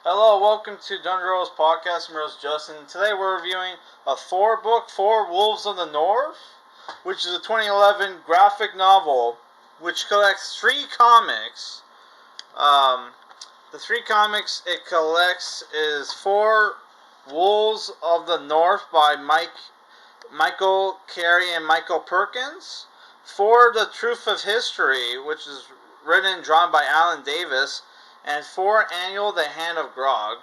Hello, welcome to Dundrow's podcast. I'm your host, Justin. Today we're reviewing a Thor book, Thor Wolves of the North, which is a 2011 graphic novel which collects three comics. The three comics it collects is Thor Wolves of the North by Michael Carey and Michael Perkins, Thor the Truth of History, which is written and drawn by Alan Davis, and Thor Annual, The Hand of Grog,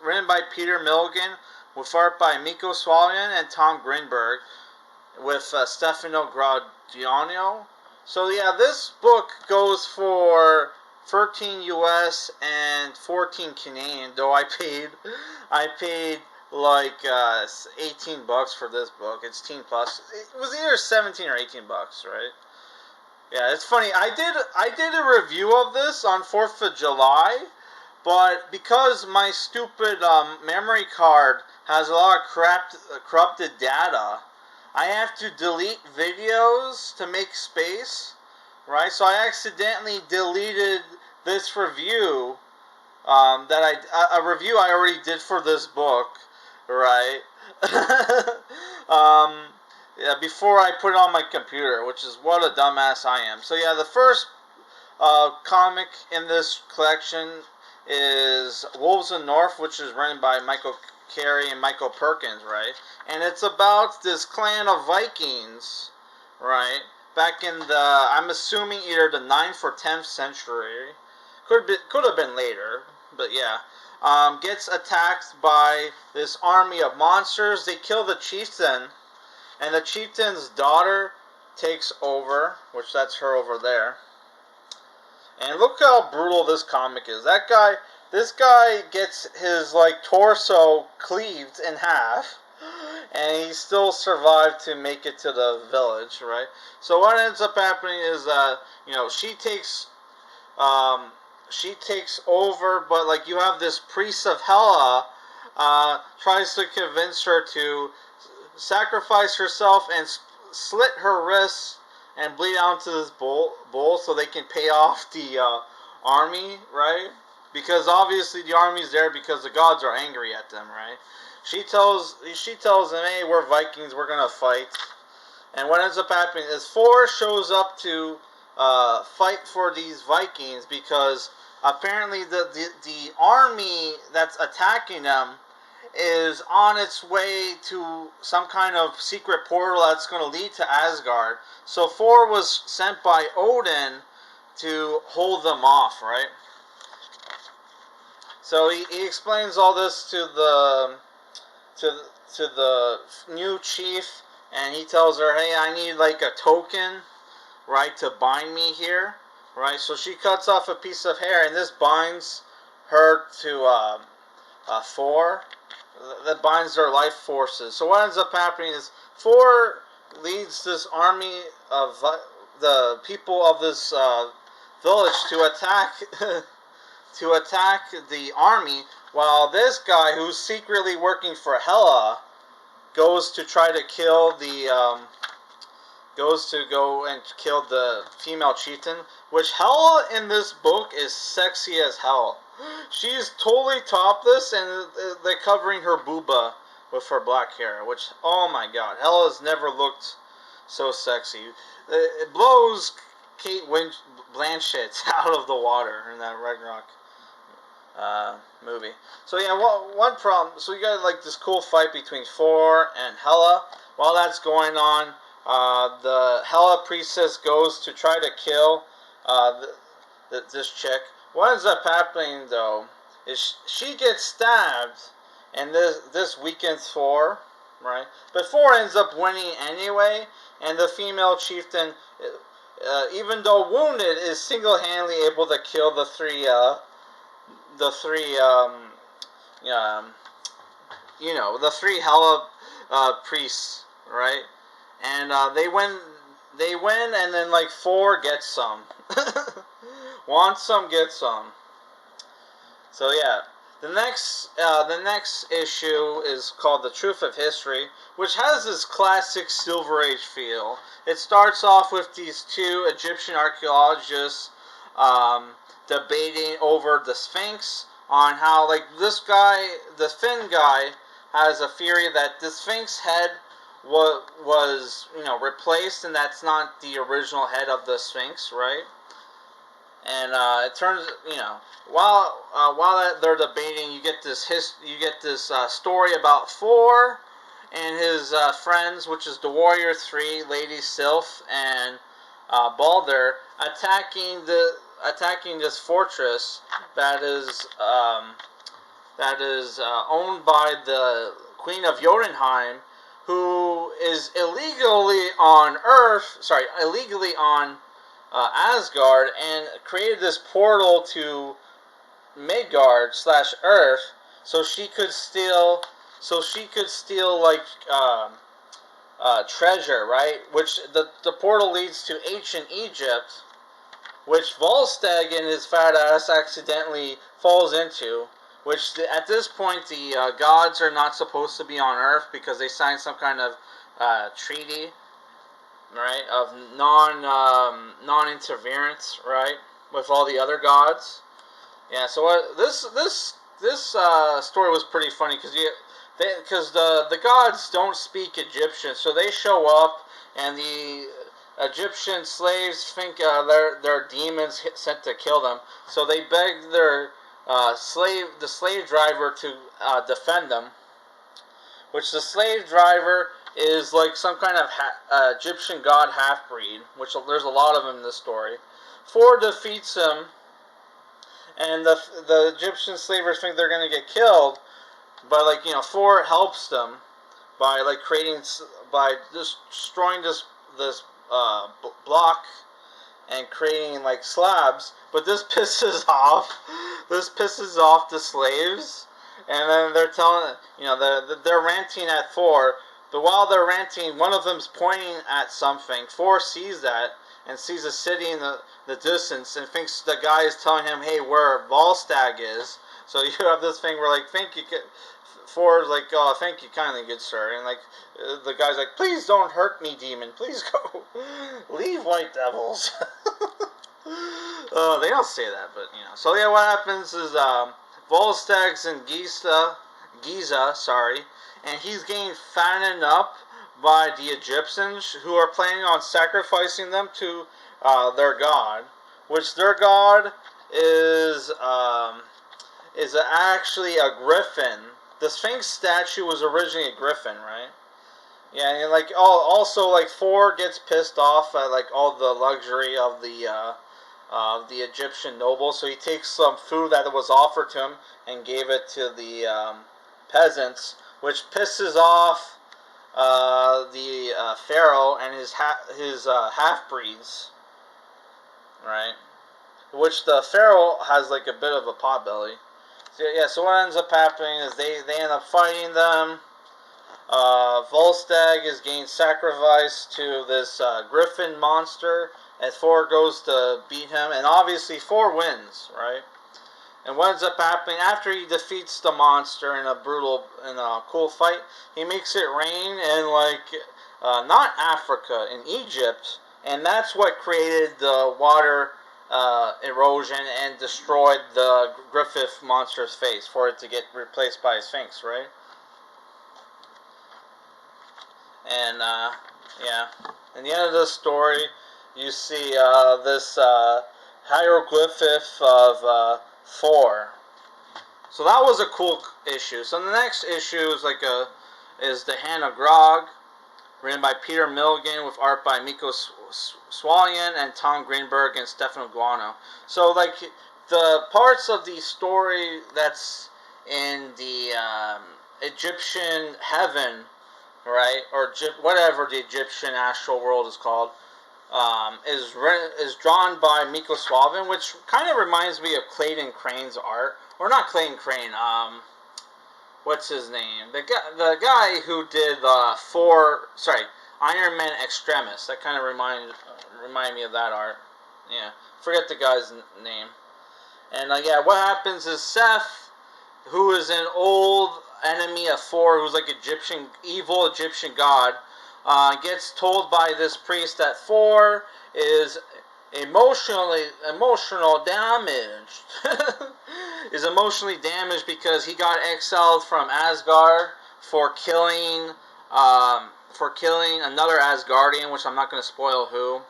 written by Peter Milligan, with art by Mico Suayan and Tom Grindberg, with Stefano Gradiano. So yeah, this book goes for 13 US and 14 Canadian, though I paid like $18 for this book. It's teen plus. It was either 17 or $18, right? Yeah, it's funny. I did a review of this on 4th of July, but because my stupid memory card has a lot of corrupted data, I have to delete videos to make space, right? So I accidentally deleted this review a review I already did for this book, right? Yeah, before I put it on my computer, which is what a dumbass I am. So yeah, the first comic in this collection is Wolves of the North, which is written by Michael Carey and Michael Perkins, right? And it's about this clan of Vikings, right? Back in the, I'm assuming either the 9th or 10th century. Could have been later, but yeah. Gets attacked by this army of monsters. They kill the chieftain, and the chieftain's daughter takes over, which that's her over there. And look how brutal this comic is. This guy gets his like torso cleaved in half, and he still survived to make it to the village, right? So what ends up happening is she takes over, but like you have this priest of Hela tries to convince her to sacrifice herself and slit her wrists and bleed out into this bowl so they can pay off the army, right? Because obviously the army's there because the gods are angry at them, right? She tells them, hey, we're Vikings, we're gonna fight. And what ends up happening is Thor shows up to fight for these Vikings because apparently the army that's attacking them is on its way to some kind of secret portal that's going to lead to Asgard. So Thor was sent by Odin to hold them off, right? So he explains all this to the new chief, and he tells her, hey, I need like a token, right, to bind me here, right? So she cuts off a piece of hair, and this binds her to Thor. That binds their life forces. So what ends up happening is Thor leads this army of the people of this village to attack the army, while this guy who's secretly working for Hela goes to try to kill the female chieftain, which Hela in this book is sexy as hell. She's totally topless, and they're covering her booba with her black hair, which, oh my god, Hela's never looked so sexy. It blows Kate Blanchett out of the water in that Ragnarok movie. So yeah, one problem, so you got like this cool fight between Thor and Hela. While that's going on, the Hela priestess goes to try to kill this chick. What ends up happening though is she gets stabbed, and this weakens Thor, right? But Thor ends up winning anyway, and the female chieftain, even though wounded, is single-handedly able to kill the three Hela priests, right? And they win, and then like Thor gets some. Want some, get some. So yeah, the next issue is called The Truth of History, which has this classic Silver Age feel. It starts off with these two Egyptian archaeologists debating over the Sphinx, on how, like, this guy, the Finn guy, has a theory that the Sphinx head was replaced, and that's not the original head of the Sphinx, right? And it turns, while they're debating, you get this story about Thor and his friends, which is the Warrior Three, Lady Sylph, and Balder, attacking this fortress that is owned by the Queen of Jotunheim, who is illegally on Asgard, and created this portal to Midgard/Earth, so she could steal like treasure, right? Which the portal leads to ancient Egypt, which Volstagg and his fat ass accidentally falls into. Which at this point the gods are not supposed to be on Earth because they signed some kind of treaty, right, of non-interference, right, with all the other gods. Yeah. So this story was pretty funny because the gods don't speak Egyptian, so they show up, and the Egyptian slaves think they're demons sent to kill them. So they beg their the slave driver to defend them. Which the slave driver is like some kind of Egyptian god half-breed, which there's a lot of them in this story. Thor defeats him, and the Egyptian slavers think they're going to get killed, but Thor helps them by destroying this block and creating like slabs. But this pisses off the slaves, and then they're telling they're ranting at Thor. But while they're ranting, one of them's pointing at something. Thor sees that and sees a city in the distance and thinks the guy is telling him, hey, where Volstagg is. So you have this thing where Thor's like, oh, thank you kindly, good sir. And the guy's like, please don't hurt me, demon. Please go. Leave, white devils. They don't say that, but So yeah, what happens is Volstagg's in Giza, and he's getting fattened up by the Egyptians, who are planning on sacrificing them to their god, which their god is actually a griffin. The Sphinx statue was originally a griffin, right? Yeah, and also Thor gets pissed off at all the luxury of the Egyptian nobles, so he takes some food that was offered to him and gave it to the peasants, which pisses off the pharaoh and his half-breeds, right? Which the pharaoh has a bit of a potbelly. So yeah, so what ends up happening is they end up fighting them. Volstagg is getting sacrificed to this griffin monster, and Thor goes to beat him, and obviously Thor wins, right? And what ends up happening after he defeats the monster in a cool fight, he makes it rain in not Africa, in Egypt, and that's what created the water erosion and destroyed the Griffith monster's face for it to get replaced by a Sphinx, right? And yeah, in the end of the story, you see this hieroglyph of Thor. So that was a cool issue. So the next issue is the Hand of Grog, written by Peter Milligan with art by Mico Suayan and Tom Grindberg and Stefano Guano. So the parts of the story that's in the Egyptian heaven, right, or whatever the Egyptian astral world is called, is drawn by Mico Suayan, which kind of reminds me of Clayton Crane's art, or not Clayton Crane. What's his name? The guy who did Iron Man Extremis. That kind of remind me of that art. Yeah, forget the guy's name. And yeah, what happens is Seth, who is an old enemy of Thor, who's evil Egyptian god, gets told by this priest that Thor is emotional damaged, is emotionally damaged because he got exiled from Asgard for killing another Asgardian, which I'm not going to spoil who.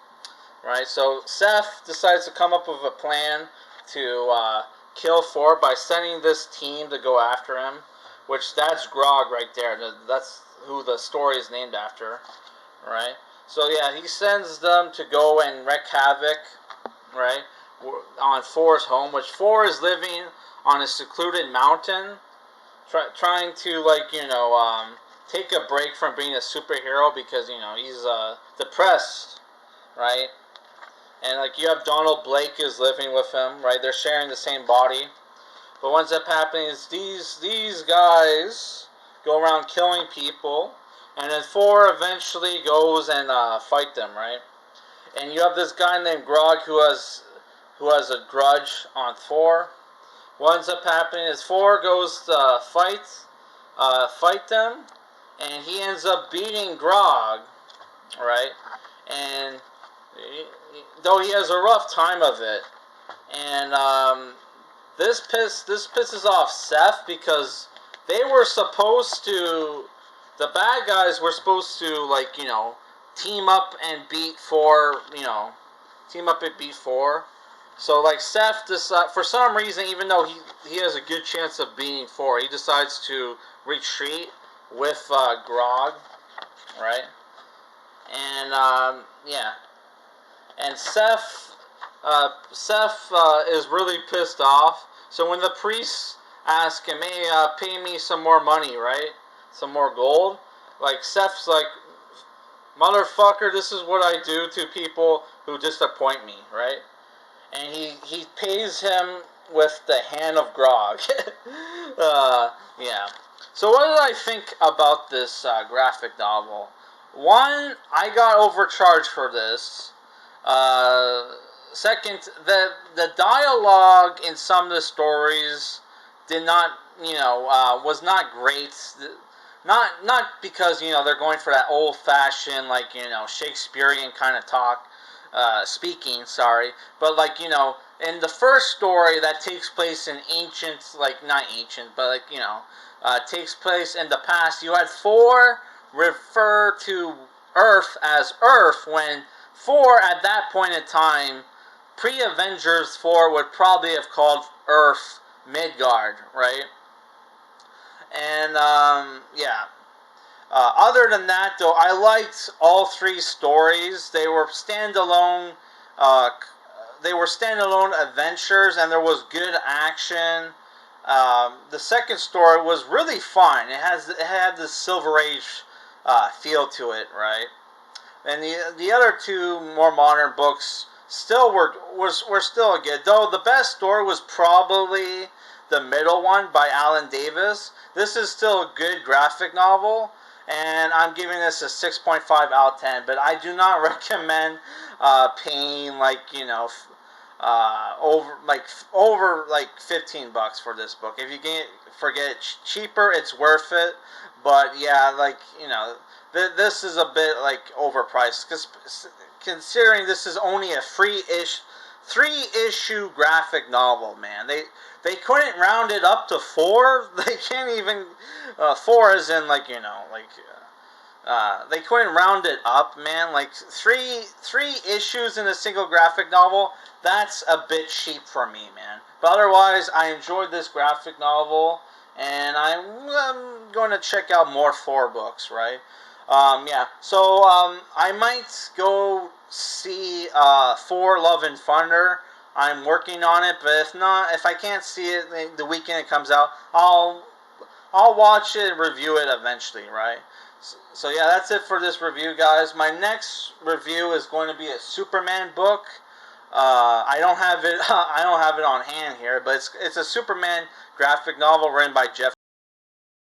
Right, so Seth decides to come up with a plan to kill Thor by sending this team to go after him, which that's Grog right there. That's who the story is named after, right? So yeah, he sends them to go and wreak havoc, right, on Thor's home, which Thor is living on a secluded mountain, trying to, like, take a break from being a superhero because, he's depressed, right? And, like, you have Donald Blake is living with him, right? They're sharing the same body. But what ends up happening is these guys go around killing people, and then Thor eventually goes and fight them, right? And you have this guy named Grog who has a grudge on Thor. What ends up happening is Thor goes to fight them, and he ends up beating Grog, right? And though he has a rough time of it, and this pisses off Seth because they were supposed to, the bad guys were supposed to, like, team up and beat Thor, So, like, Seth for some reason, even though he has a good chance of beating Thor, he decides to retreat with Grog, right? And yeah. And Seth is really pissed off. So when the priests ask him, hey, pay me some more money, right? Some more gold. Like, Seth's like, motherfucker, this is what I do to people who disappoint me, right? And he pays him with the hand of Grog. Yeah. So what did I think about this graphic novel? One, I got overcharged for this. Second, the dialogue in some of the stories did not, was not great. Not because, they're going for that old-fashioned, like, Shakespearean kind of speaking, but, like, in the first story that takes place in ancient, like, not ancient, but, like, takes place in the past, you had Thor refer to Earth as Earth when Thor, at that point in time, pre-Avengers, Thor would probably have called Earth Midgard, right? And, yeah. Other than that, though, I liked all three stories. They were standalone adventures, and there was good action. The second story was really fun. It had this Silver Age feel to it, right? And the other two more modern books still were still good. Though the best story was probably the middle one by Alan Davis. This is still a good graphic novel, and I'm giving this a 6.5 out of 10. But I do not recommend paying, like, over like $15 for this book. If you get it cheaper, it's worth it. But yeah, like, this is a bit, like, overpriced, because considering this is only a three-issue graphic novel, man. They couldn't round it up to 4. They can't even 4 is in, like, they couldn't round it up, man. Like, three issues in a single graphic novel, that's a bit cheap for me, man. But otherwise, I enjoyed this graphic novel, and I'm going to check out more Thor books, right? Yeah, so I might go see Thor: Love and Thunder. I'm working on it, but if I can't see it the weekend it comes out, I'll watch it and review it eventually, right? So yeah, that's it for this review, guys. My next review is going to be a Superman book. I don't have it on hand here, but it's a Superman graphic novel written by Jeff